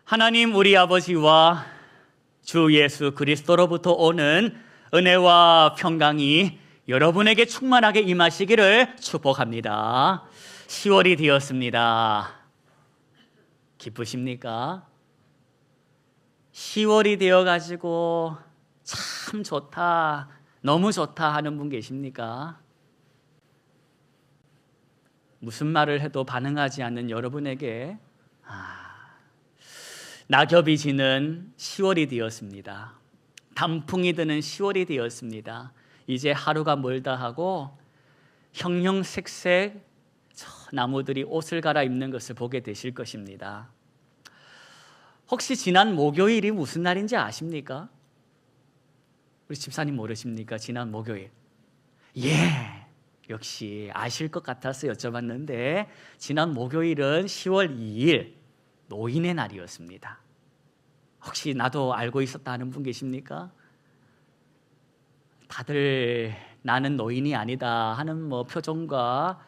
하나님 우리 아버지와 주 예수 그리스도로부터 오는 은혜와 평강이 여러분에게 충만하게 임하시기를 축복합니다. 10월이 되었습니다. 기쁘십니까? 10월이 되어가지고 참 좋다, 너무 좋다 하는 분 계십니까? 무슨 말을 해도 반응하지 않는 여러분에게 낙엽이 지는 10월이 되었습니다. 단풍이 드는 10월이 되었습니다. 이제 하루가 멀다 하고 형형색색 저 나무들이 옷을 갈아입는 것을 보게 되실 것입니다. 혹시 지난 목요일이 무슨 날인지 아십니까? 우리 집사님 모르십니까? 지난 목요일. 예, 역시 아실 것 같아서 여쭤봤는데 지난 목요일은 10월 2일 노인의 날이었습니다. 혹시 나도 알고 있었다 하는 분 계십니까? 다들 나는 노인이 아니다 하는 표정과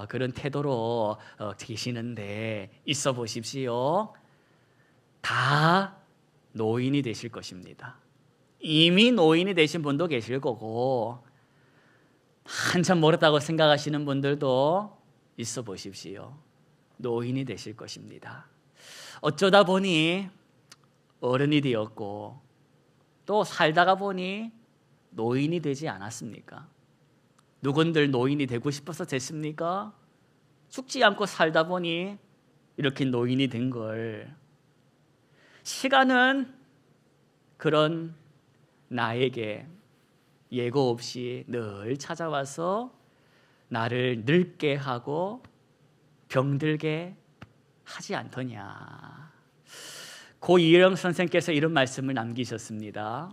그런 태도로 계시는데 있어 보십시오. 다 노인이 되실 것입니다. 이미 노인이 되신 분도 계실 거고 한참 멀었다고 생각하시는 분들도 있어 보십시오. 노인이 되실 것입니다. 어쩌다 보니 어른이 되었고 또 살다가 보니 노인이 되지 않았습니까? 누군들 노인이 되고 싶어서 됐습니까? 죽지 않고 살다 보니 이렇게 노인이 된 걸. 시간은 그런 나에게 예고 없이 늘 찾아와서 나를 늙게 하고 병들게 하지 않더냐. 고 이어령 선생께서 이런 말씀을 남기셨습니다.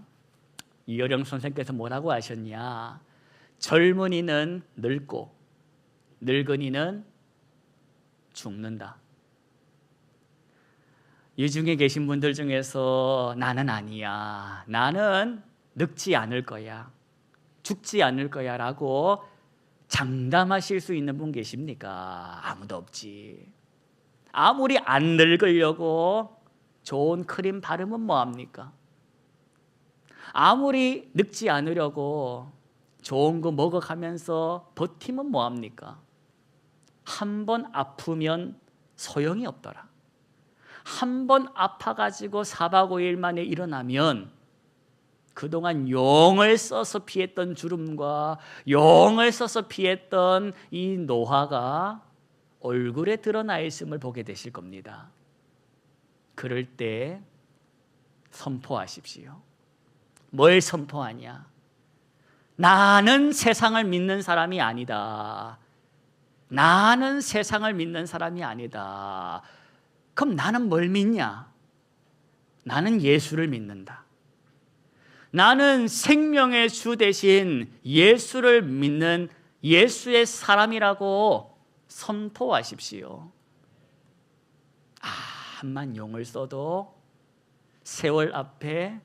이어령 선생께서 뭐라고 하셨냐? 젊은이는 늙고 늙은이는 죽는다. 이 중에 계신 분들 중에서 나는 아니야, 나는 늙지 않을 거야, 죽지 않을 거야 라고 장담하실 수 있는 분 계십니까? 아무도 없지. 아무리 안 늙으려고 좋은 크림 바르면 뭐합니까? 아무리 늙지 않으려고 좋은 거 먹어가면서 버티면 뭐합니까? 한 번 아프면 소용이 없더라. 한 번 아파가지고 4박 5일 만에 일어나면 그동안 용을 써서 피했던 주름과 용을 써서 피했던 이 노화가 얼굴에 드러나 있음을 보게 되실 겁니다. 그럴 때 선포하십시오. 뭘 선포하냐? 나는 세상을 믿는 사람이 아니다. 나는 세상을 믿는 사람이 아니다. 그럼 나는 뭘 믿냐? 나는 예수를 믿는다. 나는 생명의 주 대신 예수를 믿는 예수의 사람이라고 선포하십시오. 한만 용을 써도 세월 앞에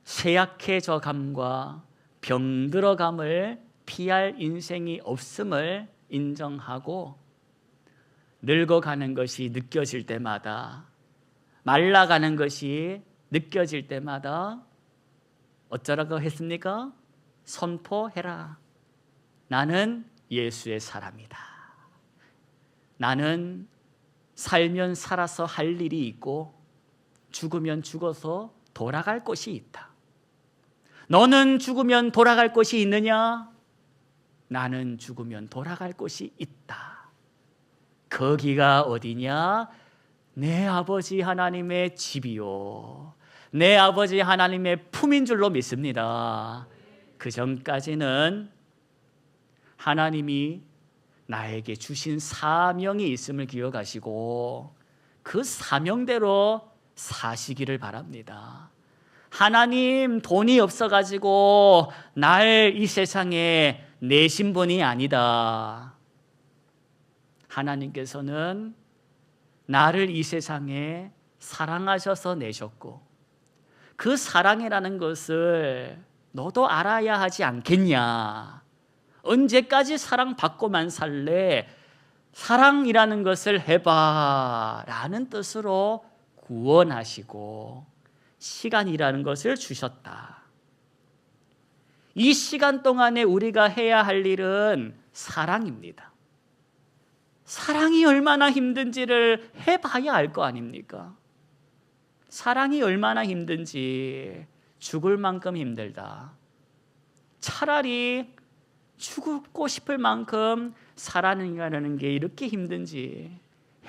쇠약해져 감과 병들어 감을 피할 인생이 없음을 인정하고 늙어가는 것이 느껴질 때마다, 말라가는 것이 느껴질 때마다 어쩌라고 했습니까? 선포해라. 나는 예수의 사람이다. 나는 살면 살아서 할 일이 있고 죽으면 죽어서 돌아갈 곳이 있다. 너는 죽으면 돌아갈 곳이 있느냐? 나는 죽으면 돌아갈 곳이 있다. 거기가 어디냐? 내 아버지 하나님의 집이요, 내 아버지 하나님의 품인 줄로 믿습니다. 그 전까지는 하나님이 나에게 주신 사명이 있음을 기억하시고 그 사명대로 사시기를 바랍니다. 하나님, 돈이 없어가지고 날 이 세상에 내신 분이 아니다. 하나님께서는 나를 이 세상에 사랑하셔서 내셨고 그 사랑이라는 것을 너도 알아야 하지 않겠냐? 언제까지 사랑받고만 살래? 사랑이라는 것을 해봐 라는 뜻으로 구원하시고 시간이라는 것을 주셨다. 이 시간 동안에 우리가 해야 할 일은 사랑입니다. 사랑이 얼마나 힘든지를 해봐야 알 거 아닙니까? 사랑이 얼마나 힘든지 죽을 만큼 힘들다. 차라리 죽고 싶을 만큼 살아가는 게 이렇게 힘든지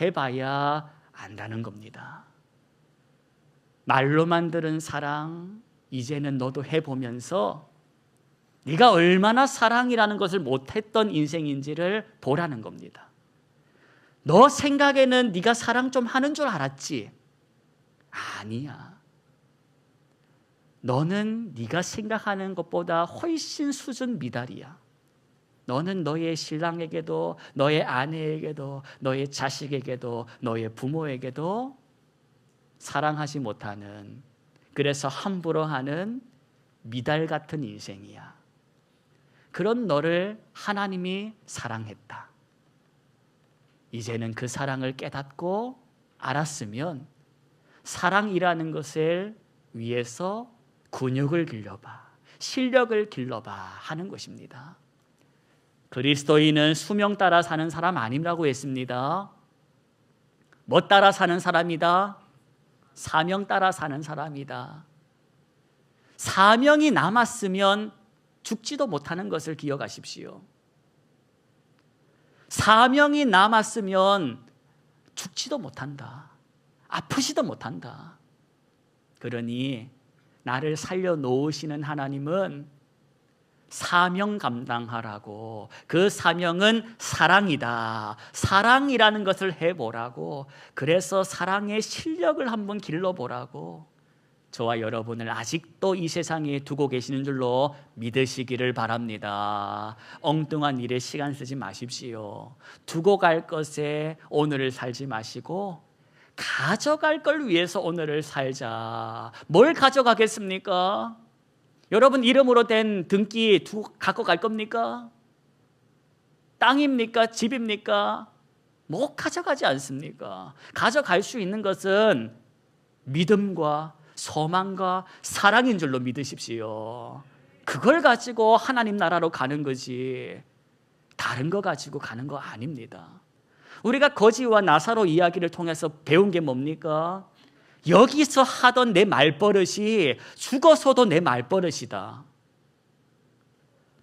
해봐야 안다는 겁니다. 말로만 들은 사랑, 이제는 너도 해보면서 네가 얼마나 사랑이라는 것을 못했던 인생인지를 보라는 겁니다. 너 생각에는 네가 사랑 좀 하는 줄 알았지? 아니야. 너는 네가 생각하는 것보다 훨씬 수준 미달이야. 너는 너의 신랑에게도, 너의 아내에게도, 너의 자식에게도, 너의 부모에게도 사랑하지 못하는, 그래서 함부로 하는 미달 같은 인생이야. 그런 너를 하나님이 사랑했다. 이제는 그 사랑을 깨닫고 알았으면 사랑이라는 것을 위해서 근육을 길러봐, 실력을 길러봐 하는 것입니다. 그리스도인은 수명 따라 사는 사람 아니라고 했습니다. 뭐 따라 사는 사람이다? 사명 따라 사는 사람이다. 사명이 남았으면 죽지도 못하는 것을 기억하십시오. 사명이 남았으면 죽지도 못한다. 아프지도 못한다. 그러니 나를 살려놓으시는 하나님은 사명 감당하라고, 그 사명은 사랑이다. 사랑이라는 것을 해보라고, 그래서 사랑의 실력을 한번 길러보라고 저와 여러분을 아직도 이 세상에 두고 계시는 줄로 믿으시기를 바랍니다. 엉뚱한 일에 시간 쓰지 마십시오. 두고 갈 것에 오늘을 살지 마시고 가져갈 걸 위해서 오늘을 살자. 뭘 가져가겠습니까? 여러분 이름으로 된 등기 갖고 갈 겁니까? 땅입니까? 집입니까? 뭐 가져가지 않습니까? 가져갈 수 있는 것은 믿음과 소망과 사랑인 줄로 믿으십시오. 그걸 가지고 하나님 나라로 가는 거지 다른 거 가지고 가는 거 아닙니다. 우리가 거지와 나사로 이야기를 통해서 배운 게 뭡니까? 여기서 하던 내 말버릇이 죽어서도 내 말버릇이다.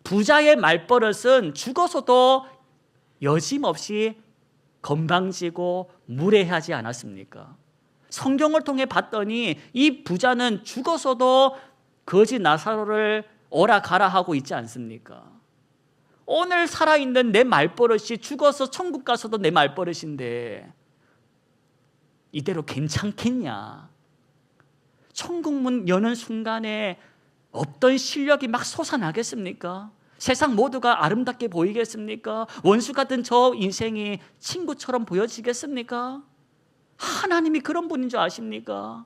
부자의 말버릇은 죽어서도 여짐없이 건방지고 무례하지 않았습니까? 성경을 통해 봤더니 이 부자는 죽어서도 거지 나사로를 오라 가라 하고 있지 않습니까? 오늘 살아있는 내 말버릇이 죽어서 천국 가서도 내 말버릇인데 이대로 괜찮겠냐? 천국 문 여는 순간에 없던 실력이 막 솟아나겠습니까? 세상 모두가 아름답게 보이겠습니까? 원수 같은 저 인생이 친구처럼 보여지겠습니까? 하나님이 그런 분인 줄 아십니까?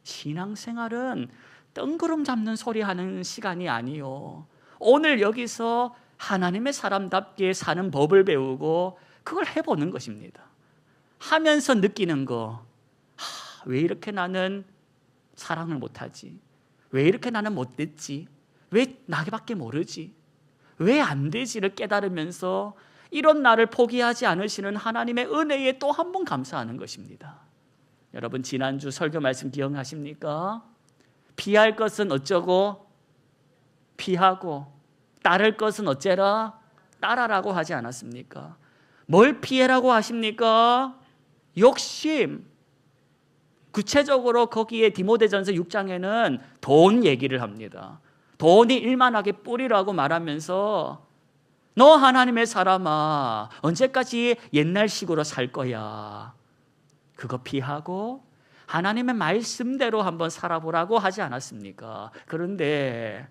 신앙생활은 뜬구름 잡는 소리 하는 시간이 아니요. 오늘 여기서 하나님의 사람답게 사는 법을 배우고 그걸 해보는 것입니다. 하면서 느끼는 거, 왜 이렇게 나는 사랑을 못하지? 왜 이렇게 나는 못됐지? 왜 나밖에 모르지? 왜 안 되지를 깨달으면서 이런 나를 포기하지 않으시는 하나님의 은혜에 또 한 번 감사하는 것입니다. 여러분 지난주 설교 말씀 기억하십니까? 피할 것은 어쩌고 피하고 따를 것은 어째라 따라라고 하지 않았습니까? 뭘 피해라고 하십니까? 욕심. 구체적으로 거기에 디모데전서 6장에는 돈 얘기를 합니다. 돈이 일만하게 뿌리라고 말하면서 너 하나님의 사람아 언제까지 옛날식으로 살 거야? 그거 피하고 하나님의 말씀대로 한번 살아보라고 하지 않았습니까? 그런데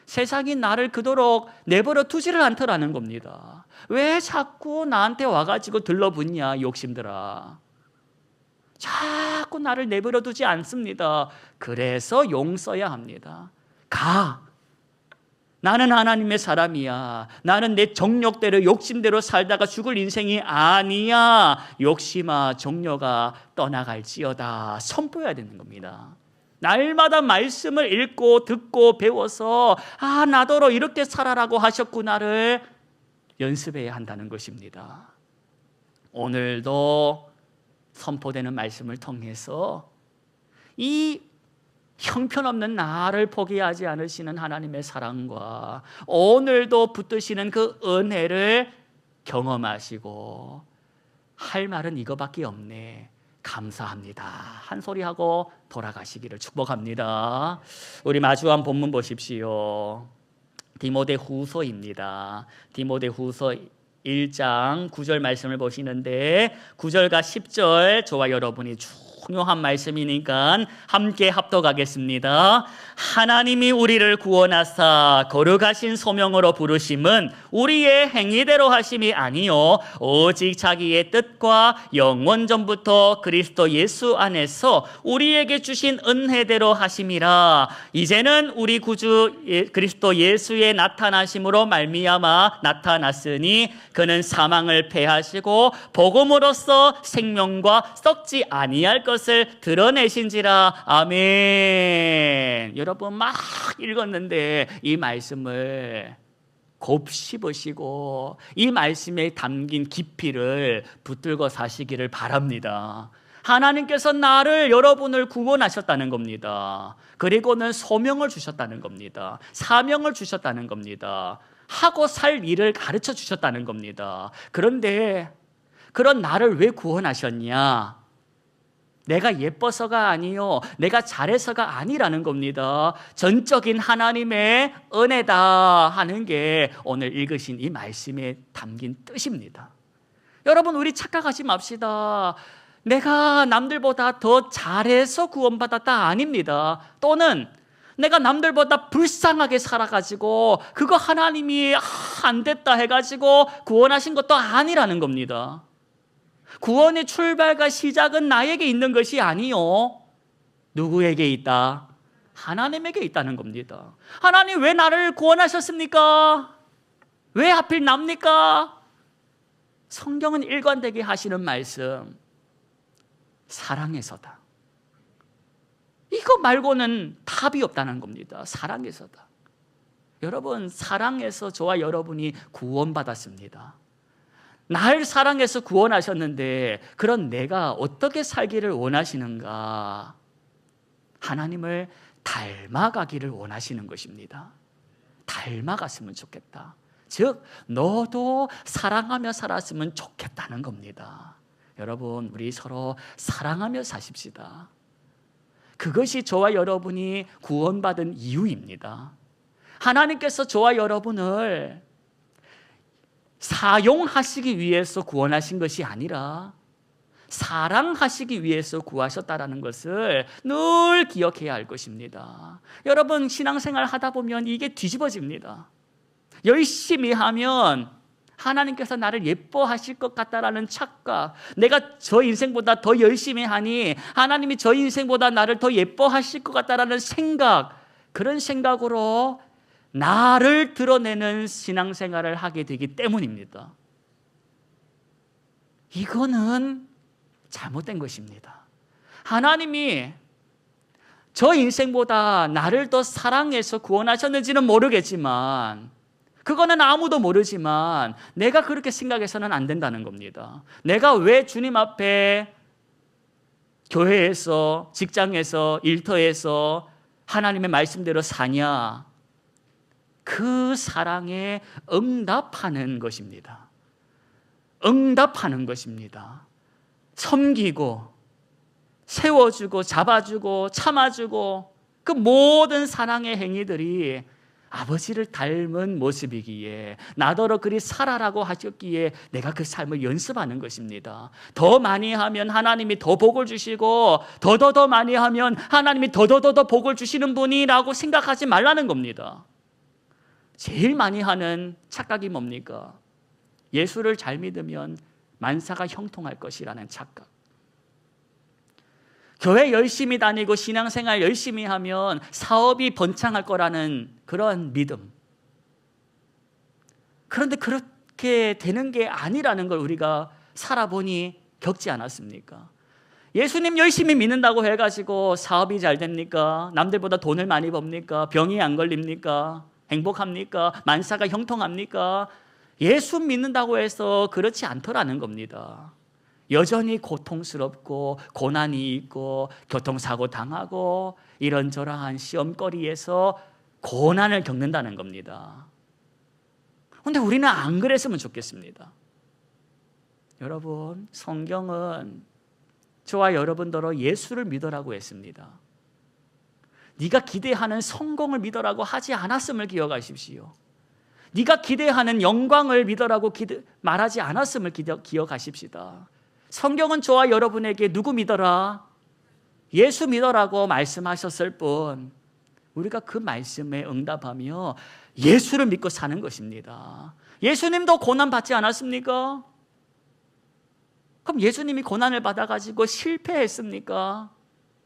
세상이 나를 그토록 내버려 두지를 않더라는 겁니다. 왜 자꾸 나한테 와가지고 들러붙냐 욕심들아. 자꾸 나를 내버려 두지 않습니다. 그래서 용 써야 합니다. 가. 나는 하나님의 사람이야. 나는 내 정욕대로 욕심대로 살다가 죽을 인생이 아니야. 욕심아 정욕아 떠나갈지어다. 선포해야 되는 겁니다. 날마다 말씀을 읽고 듣고 배워서 나더러 이렇게 살아라고 하셨구나를 연습해야 한다는 것입니다. 오늘도 선포되는 말씀을 통해서 이 형편없는 나를 포기하지 않으시는 하나님의 사랑과 오늘도 붙드시는 그 은혜를 경험하시고 할 말은 이거밖에 없네. 감사합니다. 한 소리 하고 돌아가시기를 축복합니다. 우리 마주한 본문 보십시오. 디모데후서입니다. 디모데후서 1장 9절 말씀을 보시는데 9절과 10절 저와 여러분이 중요한 말씀이니까 함께 합독하겠습니다. 하나님이 우리를 구원하사 거룩하신 소명으로 부르심은 우리의 행위대로 하심이 아니요 오직 자기의 뜻과 영원 전부터 그리스도 예수 안에서 우리에게 주신 은혜대로 하심이라. 이제는 우리 구주 그리스도 예수의 나타나심으로 말미암아 나타났으니 그는 사망을 패하시고 복음으로써 생명과 썩지 아니할 것을 드러내신지라. 아멘. 여러분 막 읽었는데 이 말씀을 곱씹으시고 이 말씀에 담긴 깊이를 붙들고 사시기를 바랍니다. 하나님께서 나를 여러분을 구원하셨다는 겁니다. 그리고는 소명을 주셨다는 겁니다. 사명을 주셨다는 겁니다. 하고 살 일을 가르쳐 주셨다는 겁니다. 그런데 그런 나를 왜 구원하셨냐? 내가 예뻐서가 아니요 내가 잘해서가 아니라는 겁니다. 전적인 하나님의 은혜다 하는 게 오늘 읽으신 이 말씀에 담긴 뜻입니다. 여러분 우리 착각하지 맙시다. 내가 남들보다 더 잘해서 구원받았다 아닙니다. 또는 내가 남들보다 불쌍하게 살아가지고 그거 하나님이 안 됐다 해가지고 구원하신 것도 아니라는 겁니다. 구원의 출발과 시작은 나에게 있는 것이 아니요 누구에게 있다? 하나님에게 있다는 겁니다. 하나님 왜 나를 구원하셨습니까? 왜 하필 납니까? 성경은 일관되게 하시는 말씀, 사랑해서다. 이거 말고는 답이 없다는 겁니다. 사랑해서다. 여러분 사랑해서 저와 여러분이 구원받았습니다. 날 사랑해서 구원하셨는데 그런 내가 어떻게 살기를 원하시는가? 하나님을 닮아가기를 원하시는 것입니다. 닮아갔으면 좋겠다. 즉 너도 사랑하며 살았으면 좋겠다는 겁니다. 여러분 우리 서로 사랑하며 사십시다. 그것이 저와 여러분이 구원받은 이유입니다. 하나님께서 저와 여러분을 사용하시기 위해서 구원하신 것이 아니라 사랑하시기 위해서 구하셨다는 것을 늘 기억해야 할 것입니다. 여러분 신앙생활 하다 보면 이게 뒤집어집니다. 열심히 하면 하나님께서 나를 예뻐하실 것 같다라는 착각, 내가 저 인생보다 더 열심히 하니 하나님이 저 인생보다 나를 더 예뻐하실 것 같다라는 생각, 그런 생각으로 나를 드러내는 신앙생활을 하게 되기 때문입니다. 이거는 잘못된 것입니다. 하나님이 저 인생보다 나를 더 사랑해서 구원하셨는지는 모르겠지만, 그거는 아무도 모르지만 내가 그렇게 생각해서는 안 된다는 겁니다. 내가 왜 주님 앞에 교회에서, 직장에서, 일터에서 하나님의 말씀대로 사냐? 그 사랑에 응답하는 것입니다. 응답하는 것입니다. 섬기고 세워주고 잡아주고 참아주고 그 모든 사랑의 행위들이 아버지를 닮은 모습이기에 나더러 그리 살아라고 하셨기에 내가 그 삶을 연습하는 것입니다. 더 많이 하면 하나님이 더 복을 주시고 더 많이 하면 하나님이 더 복을 주시는 분이라고 생각하지 말라는 겁니다. 제일 많이 하는 착각이 뭡니까? 예수를 잘 믿으면 만사가 형통할 것이라는 착각. 교회 열심히 다니고 신앙생활 열심히 하면 사업이 번창할 거라는 그런 믿음. 그런데 그렇게 되는 게 아니라는 걸 우리가 살아보니 겪지 않았습니까? 예수님 열심히 믿는다고 해가지고 사업이 잘 됩니까? 남들보다 돈을 많이 법니까? 병이 안 걸립니까? 행복합니까? 만사가 형통합니까? 예수 믿는다고 해서 그렇지 않더라는 겁니다. 여전히 고통스럽고 고난이 있고 교통사고 당하고 이런저런한 시험거리에서 고난을 겪는다는 겁니다. 그런데 우리는 안 그랬으면 좋겠습니다. 여러분, 성경은 저와 여러분들로 예수를 믿으라고 했습니다. 네가 기대하는 성공을 믿으라고 하지 않았음을 기억하십시오. 네가 기대하는 영광을 믿으라고 말하지 않았음을 기억하십시다. 성경은 저와 여러분에게 누구 믿어라? 예수 믿어라고 말씀하셨을 뿐 우리가 그 말씀에 응답하며 예수를 믿고 사는 것입니다. 예수님도 고난받지 않았습니까? 그럼 예수님이 고난을 받아가지고 실패했습니까?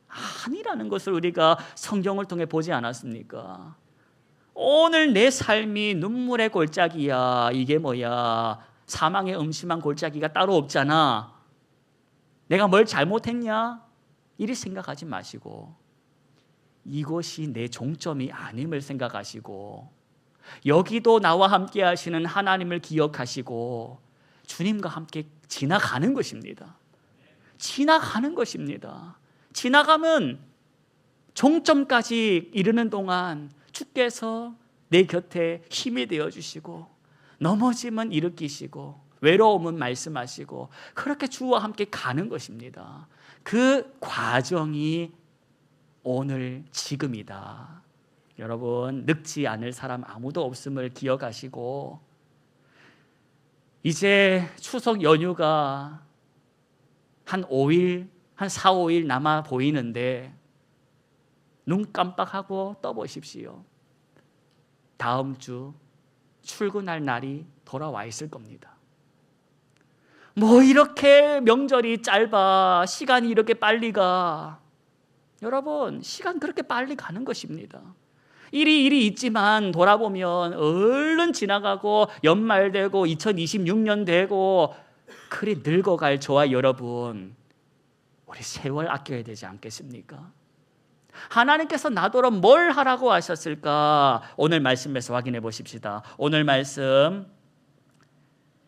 아니라는 것을 우리가 성경을 통해 보지 않았습니까? 오늘 내 삶이 눈물의 골짜기야. 이게 뭐야? 사망의 음침한 골짜기가 따로 없잖아. 내가 뭘 잘못했냐? 이리 생각하지 마시고 이것이 내 종점이 아님을 생각하시고 여기도 나와 함께 하시는 하나님을 기억하시고 주님과 함께 지나가는 것입니다. 지나가는 것입니다. 지나가면 종점까지 이르는 동안 주께서 내 곁에 힘이 되어주시고 넘어짐은 일으키시고 외로움은 말씀하시고 그렇게 주와 함께 가는 것입니다. 그 과정이 오늘 지금이다. 여러분, 늙지 않을 사람 아무도 없음을 기억하시고 이제 추석 연휴가 한 5일, 한 4, 5일 남아 보이는데 눈 깜빡하고 떠보십시오. 다음 주 출근할 날이 돌아와 있을 겁니다. 뭐 이렇게 명절이 짧아, 시간이 이렇게 빨리 가. 여러분, 시간 그렇게 빨리 가는 것입니다. 일이 있지만 돌아보면 얼른 지나가고 연말 되고 2026년 되고 그리 늙어갈 저와 여러분, 우리 세월 아껴야 되지 않겠습니까? 하나님께서 나더러 뭘 하라고 하셨을까? 오늘 말씀에서 확인해 보십시다. 오늘 말씀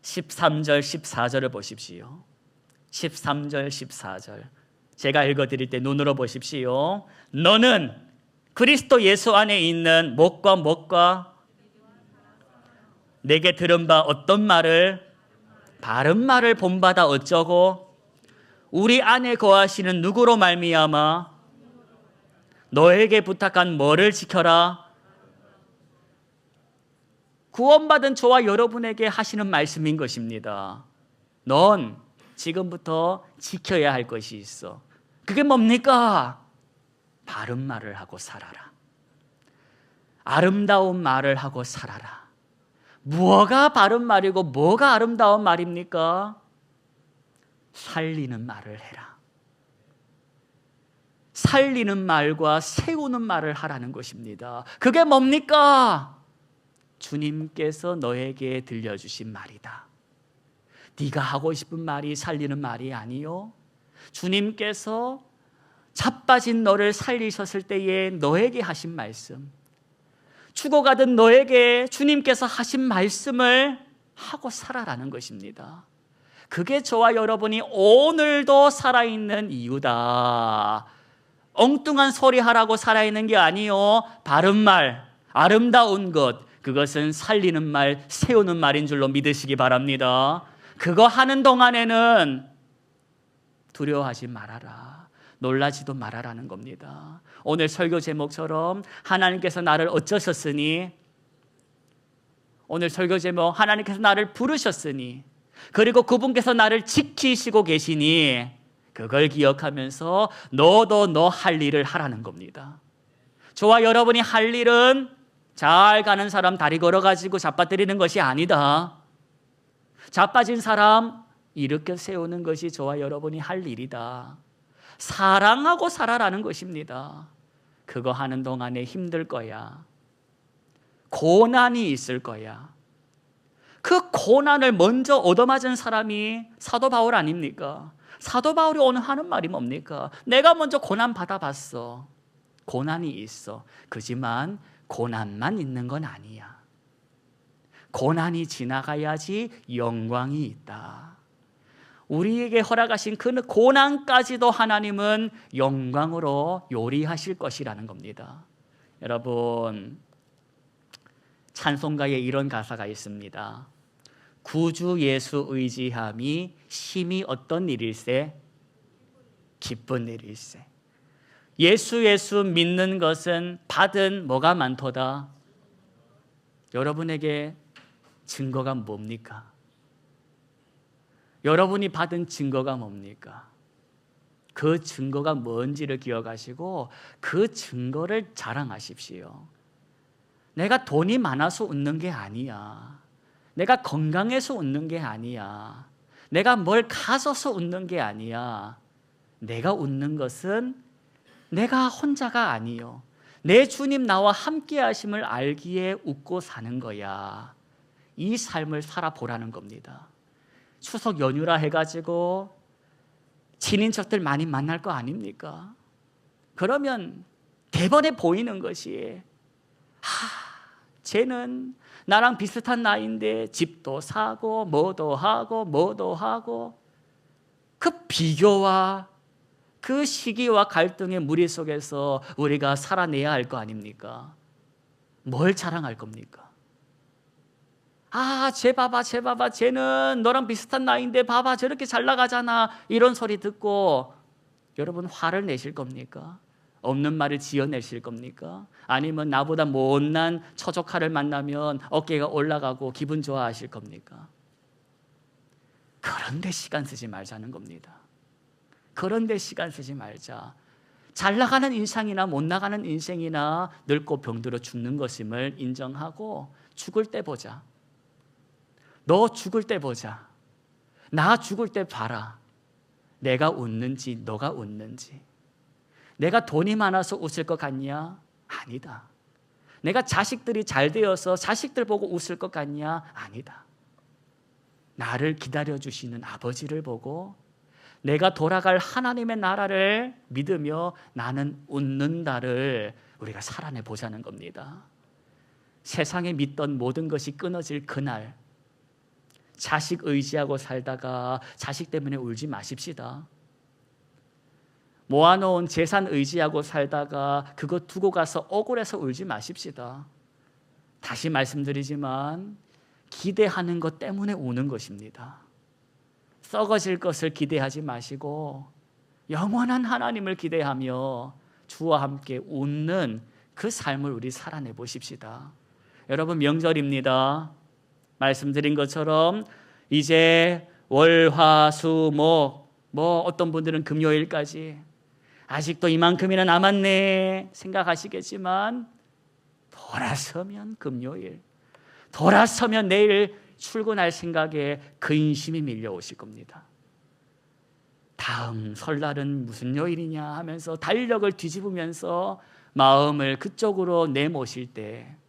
13절 14절을 보십시오. 13절 14절 제가 읽어드릴 때 눈으로 보십시오. 너는 그리스도 예수 안에 있는 무엇과 내게 들은 바 어떤 말을 바른 말을 본받아 어쩌고 우리 안에 거하시는 누구로 말미암아 너에게 부탁한 뭐를 지켜라. 구원받은 저와 여러분에게 하시는 말씀인 것입니다. 넌 지금부터 지켜야 할 것이 있어. 그게 뭡니까? 바른 말을 하고 살아라. 아름다운 말을 하고 살아라. 뭐가 바른 말이고 뭐가 아름다운 말입니까? 살리는 말을 해라. 살리는 말과 세우는 말을 하라는 것입니다. 그게 뭡니까? 주님께서 너에게 들려주신 말이다. 네가 하고 싶은 말이 살리는 말이 아니요. 주님께서 자빠진 너를 살리셨을 때에 너에게 하신 말씀, 죽어가던 너에게 주님께서 하신 말씀을 하고 살아라는 것입니다. 그게 저와 여러분이 오늘도 살아있는 이유다. 엉뚱한 소리 하라고 살아있는 게 아니요. 바른 말, 아름다운 것, 그것은 살리는 말, 세우는 말인 줄로 믿으시기 바랍니다. 그거 하는 동안에는 두려워하지 말아라. 놀라지도 말아라는 겁니다. 오늘 설교 제목처럼 하나님께서 나를 어쩌셨으니, 오늘 설교 제목 하나님께서 나를 부르셨으니, 그리고 그분께서 나를 지키시고 계시니 그걸 기억하면서 너도 너 할 일을 하라는 겁니다. 저와 여러분이 할 일은 잘 가는 사람 다리 걸어가지고 잡아뜨리는 것이 아니다. 자빠진 사람 일으켜 세우는 것이 저와 여러분이 할 일이다. 사랑하고 살아라는 것입니다. 그거 하는 동안에 힘들 거야. 고난이 있을 거야. 그 고난을 먼저 얻어맞은 사람이 사도 바울 아닙니까? 사도 바울이 오늘 하는 말이 뭡니까? 내가 먼저 고난 받아봤어. 고난이 있어. 그지만 고난만 있는 건 아니야. 고난이 지나가야지 영광이 있다. 우리에게 허락하신 그 고난까지도 하나님은 영광으로 요리하실 것이라는 겁니다. 여러분, 찬송가에 이런 가사가 있습니다. 구주 예수 의지함이 심히 어떤 일일세? 기쁜 일일세. 예수 믿는 것은 받은 뭐가 많도다? 여러분에게 증거가 뭡니까? 여러분이 받은 증거가 뭡니까? 그 증거가 뭔지를 기억하시고 그 증거를 자랑하십시오. 내가 돈이 많아서 웃는 게 아니야. 내가 건강해서 웃는 게 아니야. 내가 뭘 가져서 웃는 게 아니야. 내가 웃는 것은 내가 혼자가 아니요. 내 주님 나와 함께 하심을 알기에 웃고 사는 거야. 이 삶을 살아보라는 겁니다. 추석 연휴라 해가지고 친인척들 많이 만날 거 아닙니까? 그러면 대번에 보이는 것이 쟤는 나랑 비슷한 나이인데 집도 사고 뭐도 하고 그 비교와 그 시기와 갈등의 무리 속에서 우리가 살아내야 할 거 아닙니까? 뭘 자랑할 겁니까? 쟤 봐봐 쟤는 너랑 비슷한 나이인데 봐봐 저렇게 잘 나가잖아 이런 소리 듣고 여러분 화를 내실 겁니까? 없는 말을 지어내실 겁니까? 아니면 나보다 못난 처조카를 만나면 어깨가 올라가고 기분 좋아하실 겁니까? 그런데 시간 쓰지 말자는 겁니다. 그런데 시간 쓰지 말자. 잘 나가는 인생이나 못 나가는 인생이나 늙고 병들어 죽는 것임을 인정하고 죽을 때 보자. 너 죽을 때 보자. 나 죽을 때 봐라. 내가 웃는지 너가 웃는지. 내가 돈이 많아서 웃을 것 같냐? 아니다. 내가 자식들이 잘 되어서 자식들 보고 웃을 것 같냐? 아니다. 나를 기다려주시는 아버지를 보고 내가 돌아갈 하나님의 나라를 믿으며 나는 웃는다를 우리가 살아내 보자는 겁니다. 세상에 믿던 모든 것이 끊어질 그날 자식 의지하고 살다가 자식 때문에 울지 마십시다. 모아놓은 재산 의지하고 살다가 그거 두고 가서 억울해서 울지 마십시다. 다시 말씀드리지만 기대하는 것 때문에 우는 것입니다. 썩어질 것을 기대하지 마시고 영원한 하나님을 기대하며 주와 함께 웃는 그 삶을 우리 살아내 보십시다. 여러분 명절입니다. 말씀드린 것처럼 이제 월, 화, 수, 목 어떤 분들은 금요일까지 아직도 이만큼이나 남았네 생각하시겠지만 돌아서면 금요일, 돌아서면 내일 출근할 생각에 근심이 밀려오실 겁니다. 다음 설날은 무슨 요일이냐 하면서 달력을 뒤집으면서 마음을 그쪽으로 내모실 때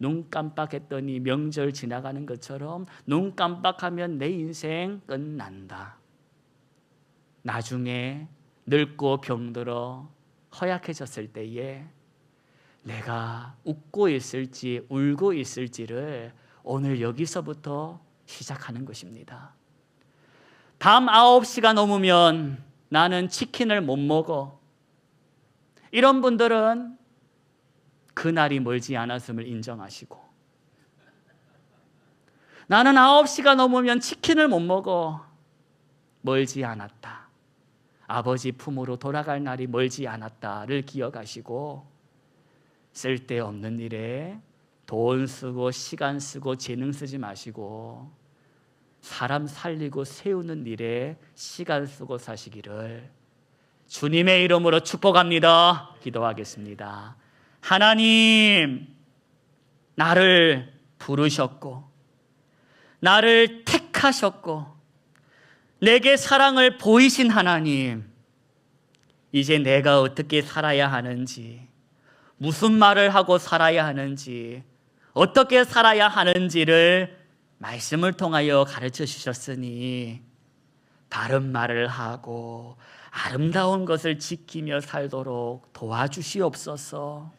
눈 깜빡했더니 명절 지나가는 것처럼 눈 깜빡하면 내 인생 끝난다. 나중에 늙고 병들어 허약해졌을 때에 내가 웃고 있을지 울고 있을지를 오늘 여기서부터 시작하는 것입니다. 밤 9시가 넘으면 나는 치킨을 못 먹어. 이런 분들은 그날이 멀지 않았음을 인정하시고 나는 9시가 넘으면 치킨을 못 먹어. 멀지 않았다. 아버지 품으로 돌아갈 날이 멀지 않았다를 기억하시고 쓸데없는 일에 돈 쓰고 시간 쓰고 재능 쓰지 마시고 사람 살리고 세우는 일에 시간 쓰고 사시기를 주님의 이름으로 축복합니다. 기도하겠습니다. 하나님, 나를 부르셨고 나를 택하셨고 내게 사랑을 보이신 하나님, 이제 내가 어떻게 살아야 하는지, 무슨 말을 하고 살아야 하는지, 어떻게 살아야 하는지를 말씀을 통하여 가르쳐 주셨으니 바른 말을 하고 아름다운 것을 지키며 살도록 도와주시옵소서.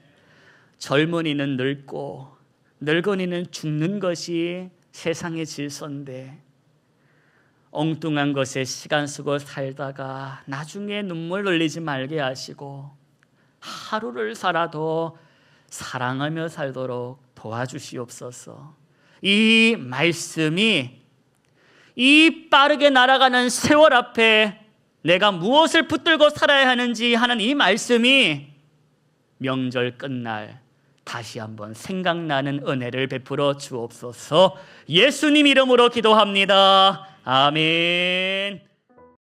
젊은이는 늙고 늙은이는 죽는 것이 세상의 질서인데 엉뚱한 것에 시간 쓰고 살다가 나중에 눈물 흘리지 말게 하시고 하루를 살아도 사랑하며 살도록 도와주시옵소서. 이 말씀이 이 빠르게 날아가는 세월 앞에 내가 무엇을 붙들고 살아야 하는지 하는 이 말씀이 명절 끝날 다시 한번 생각나는 은혜를 베풀어 주옵소서. 예수님 이름으로 기도합니다. 아멘.